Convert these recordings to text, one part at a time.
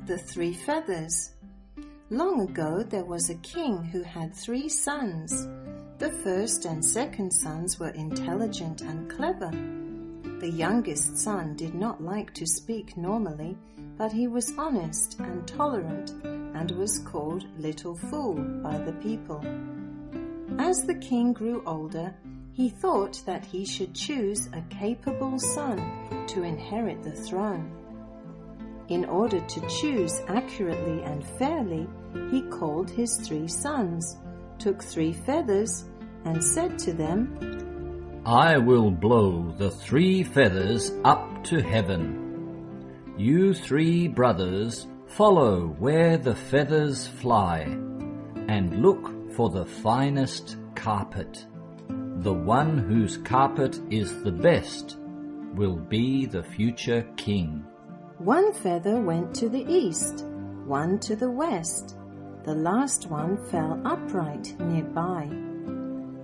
The Three Feathers. Long ago there was a king who had 3 sons. The first and second sons were intelligent and clever. The youngest son did not like to speak normally, but he was honest and tolerant and was called Little Fool by the people. As the king grew older, he thought that he should choose a capable son to inherit the throne. In order to choose accurately and fairly, he called his 3 sons, took 3 feathers, and said to them, I will blow the 3 feathers up to heaven. You 3 brothers follow where the feathers fly, and look for the finest carpet. The one whose carpet is the best will be the future king. 1 feather went to the east, 1 to the west. The last one fell upright nearby.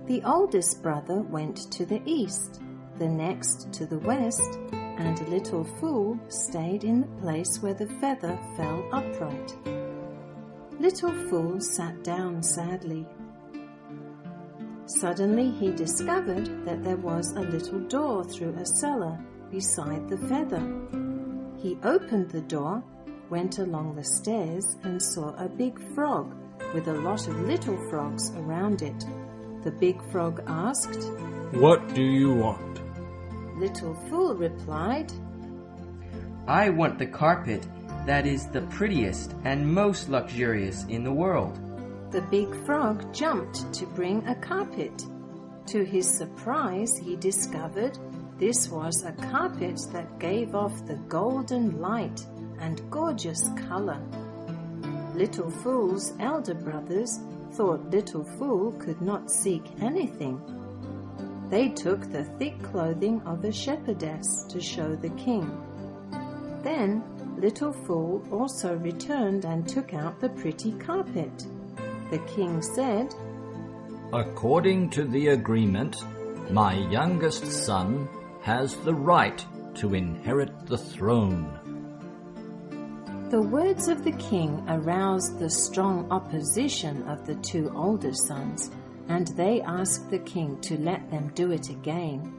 The oldest brother went to the east, the next to the west, and Little Fool stayed in the place where the feather fell upright. Little Fool sat down sadly. Suddenly he discovered that there was a little door through a cellar beside the feather. He opened the door, went along the stairs, and saw a big frog with a lot of little frogs around it. The big frog asked, What do you want? Little Fool replied, I want the carpet that is the prettiest and most luxurious in the world. The big frog jumped to bring a carpet. To his surprise, he discovered this was a carpet that gave off the golden light and gorgeous color. Little Fool's elder brothers thought Little Fool could not seek anything. They took the thick clothing of a shepherdess to show the king. Then Little Fool also returned and took out the pretty carpet. The king said, According to the agreement, my youngest son has the right to inherit the throne. The words of the king aroused the strong opposition of the 2 older sons, and they asked the king to let them do it again.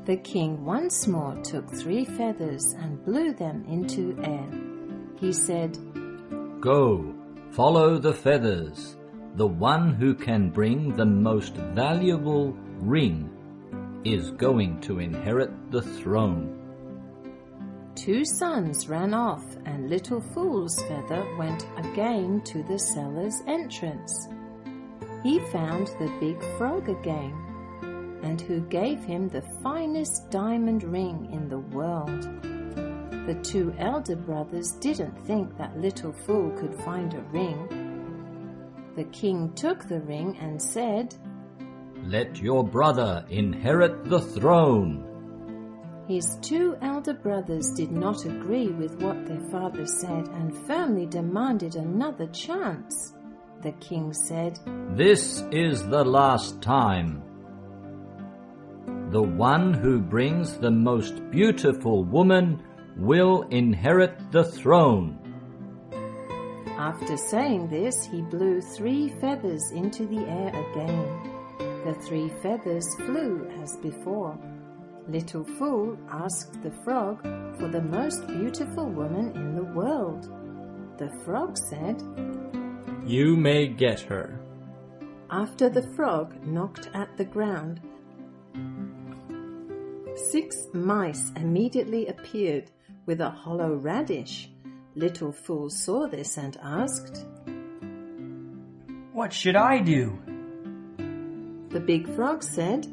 The king once more took 3 feathers and blew them into air. He said, Go, follow the feathers. The one who can bring the most valuable ring is going to inherit the throne. 2 sons ran off, and Little Fool's feather went again to the cellar's entrance. He found the big frog again, and who gave him the finest diamond ring in the world. The 2 elder brothers didn't think that Little Fool could find a ring. The king took the ring and said, Let your brother inherit the throne. His 2 elder brothers did not agree with what their father said and firmly demanded another chance. The king said, This is the last time. The one who brings the most beautiful woman will inherit the throne. After saying this, he blew 3 feathers into the air again. The 3 feathers flew as before. Little Fool asked the frog for the most beautiful woman in the world. The frog said, You may get her. After the frog knocked at the ground, 6 mice immediately appeared with a hollow radish. Little Fool saw this and asked, What should I do? The big frog said,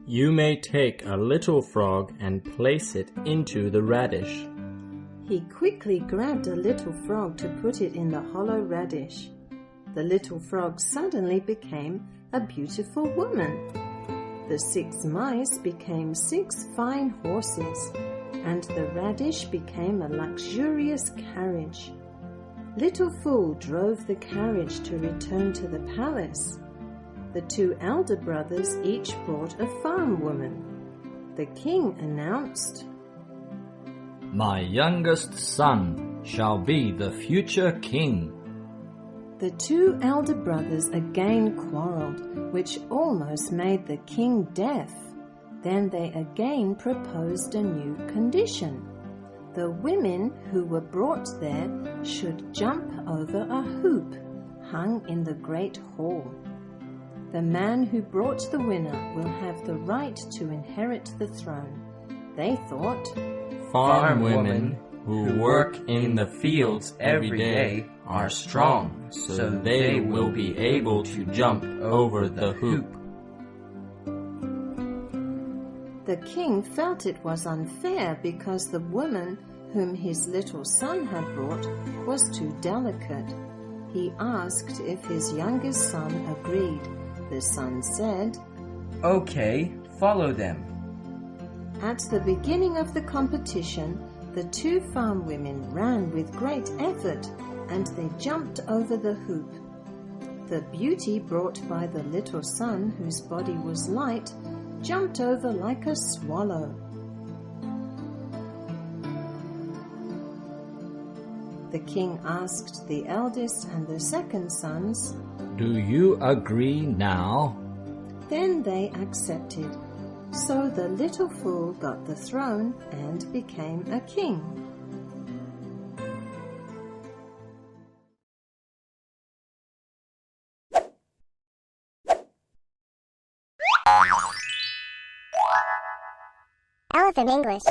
You may take a little frog and place it into the radish. He quickly grabbed a little frog to put it in the hollow radish. The little frog suddenly became a beautiful woman. The 6 mice became 6 fine horses, and the radish became a luxurious carriage. Little Fool drove the carriage to return to the palace. The 2 elder brothers each brought a farm woman. The king announced, My youngest son shall be the future king. The two elder brothers again quarreled, which almost made the king deaf. Then they again proposed a new condition. The women who were brought there should jump over a hoop hung in the great hall. The man who brought the winner will have the right to inherit the throne. They thought, Farm women who work in the fields every day are strong, so they will be able to jump over the hoop. The king felt it was unfair because the woman whom his little son had brought was too delicate. He asked if his youngest son agreed. The son said, Okay, follow them. At the beginning of the competition, the two farm women ran with great effort and they jumped over the hoop. The beauty brought by the little son, whose body was light, jumped over like a swallow. The king asked the eldest and the second sons, Do you agree now? Then they accepted. So the little fool got the throne and became a king. Elephant English.